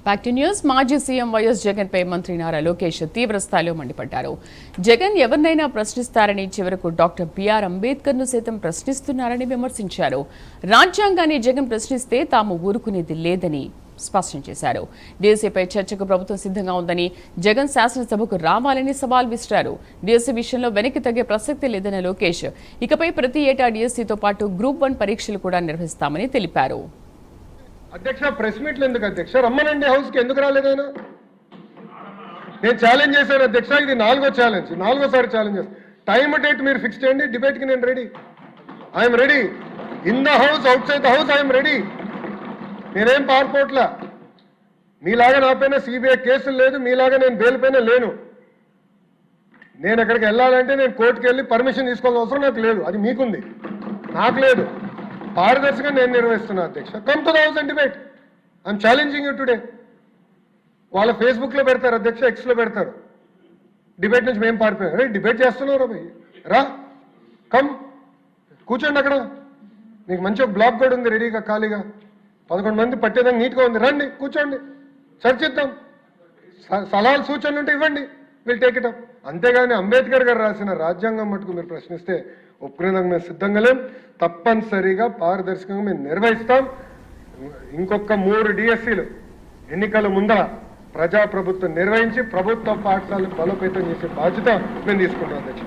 Back to news. మాజీ CM YS Jagan పై మంత్రి నారా లోకేష్ తీవ్ర స్థాయిలో మండిపడ్డారు. జగన్ ఎవరినైనా ప్రశ్నిస్తారని, చివరకు డాక్టర్ బిఆర్ అంబేద్కర్ ను సైతం ప్రశ్నిస్తున్నారని విమర్శించారు. రాజ్యాంగాన్ని జగన్ ప్రశ్నిస్తే తాము ఊరుకునేది లేదని స్పష్టం చేశారు. డీఎస్సీపై చర్చకు ప్రభుత్వం సిద్ధంగా ఉందని, జగన్ శాసనసభకు రావాలని సవాల్ విసిరారు. డీఎస్సీ విషయంలో వెనక్కి తగ్గే ప్రసక్తి లేదన్న లోకేష్ ఇకపై ప్రతి ఏటా డీఎస్సీతో పాటు గ్రూప్ 1 పరీక్షలు కూడా నిర్వహిస్తామని తెలిపారు. అధ్యక్ష ప్రెస్ మీట్లు ఎందుకు అధ్యక్ష? రమ్మనండి హౌస్కి, ఎందుకు రాలేదైనా? నేను ఛాలెంజ్ చేశాను అధ్యక్ష, ఇది 4వ ఛాలెంజ్, 4వసారి ఛాలెంజ్ చేస్తాను. టైం డేట్ మీరు ఫిక్స్ చేయండి, డిబేట్కి నేను ready. I'm ready. In the house, out side the house I'm ready. నేనేం పారిపోట్లా. మీలాగా నా పైన సిబిఐ కేసులు లేదు, మీలాగా నేను బెయిల్ పైన లేను. నేను ఎక్కడికి వెళ్ళాలంటే నేను కోర్టుకు వెళ్ళి పర్మిషన్ తీసుకోవాల్సిన అవసరం నాకు లేదు, అది మీకుంది, నాకు లేదు. పారదర్శకంగా నేను నిర్వహిస్తున్నా అధ్యక్ష. Come to the house and debate. I'm challenging you today. వాళ్ళ ఫేస్బుక్లో పెడతారు అధ్యక్ష, ఎక్స్లో పెడతారు. డిబేట్ నుంచి మేము పారిపోయాం. అరే డిబేట్ చేస్తున్నారు భయ్, రా, కమ్, కూర్చోండి అక్కడ. మీకు మంచి ఒక బ్లాక్ కూడా ఉంది రెడీగా, ఖాళీగా 11 మంది పట్టేదానికి నీట్గా ఉంది. రండి, కూర్చోండి, చర్చిద్దాం. సలహాలు సూచనలు ఉంటే ఇవ్వండి, విల్ టేక్ ఇట్ అప్. అంతేగాని అంబేద్కర్ గారు రాసిన రాజ్యాంగం మటుకు మీరు ప్రశ్నిస్తే ఒప్పుకునేందుకు మేము సిద్ధంగా లేం. తప్పనిసరిగా పారదర్శకంగా మేము నిర్వహిస్తాం. ఇంకొక 3 డిఎస్సీలు ఎన్నికల ముందర ప్రజాప్రభుత్వం నిర్వహించి ప్రభుత్వ పాఠశాలను బలోపేతం చేసే బాధ్యత మేము తీసుకుంటాం అధ్యక్ష.